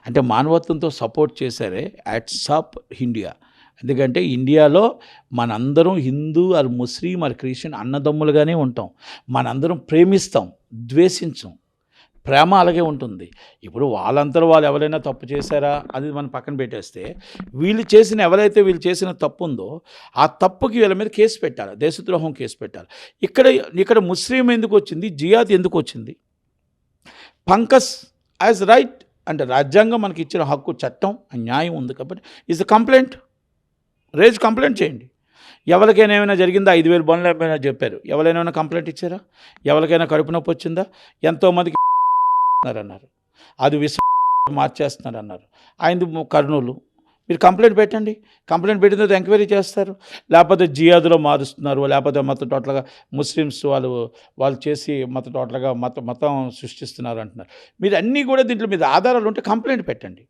అంటే మానవత్వంతో సపోర్ట్ చేశారే, యాట్స్ ఆఫ్ ఇండియా. ఎందుకంటే ఇండియాలో మనందరం Hindu or Muslim or Christian అన్నదమ్ములుగానే ఉంటాం. మనందరం ప్రేమిస్తాం, ద్వేషించం. ప్రేమ అలాగే ఉంటుంది. ఇప్పుడు వాళ్ళంతలో వాళ్ళు ఎవరైనా తప్పు చేశారా అది మనం పక్కన పెట్టేస్తే, వీళ్ళు చేసిన తప్పు ఉందో ఆ తప్పుకి వీళ్ళ మీద కేసు పెట్టాలి, దేశద్రోహం కేసు పెట్టాలి. ఇక్కడ ముస్లిం ఎందుకు వచ్చింది, జియాద్ ఎందుకు వచ్చింది? పంకస్ యాజ్ రైట్ అంటే రాజ్యాంగం మనకి ఇచ్చిన హక్కు, చట్టం, న్యాయం ఉంది కాబట్టి ఈజ్ కంప్లైంట్, కంప్లైంట్ చేయండి. ఎవరికైనా ఏమైనా జరిగిందా? 5,000 బండ్లు ఏమైనా చెప్పారు, ఎవరైనా కంప్లైంట్ ఇచ్చారా? ఎవరికైనా కడుపు నొప్పి వచ్చిందా? ఎంతోమందికి అన్నారు, అది మార్చేస్తున్నారు అన్నారు. ఆయన కర్నూలు, మీరు కంప్లైంట్ పెట్టండి. కంప్లైంట్ పెట్టిన తర్వాత ఎంక్వైరీ చేస్తారు. లేకపోతే జియాదులో మారుస్తున్నారు, లేకపోతే మత టోటల్గా ముస్లిమ్స్ వాళ్ళు చేసి మతం సృష్టిస్తున్నారు అంటున్నారు. మీరు అన్నీ కూడా దీంట్లో మీద ఆధారాలు ఉంటే కంప్లైంట్ పెట్టండి.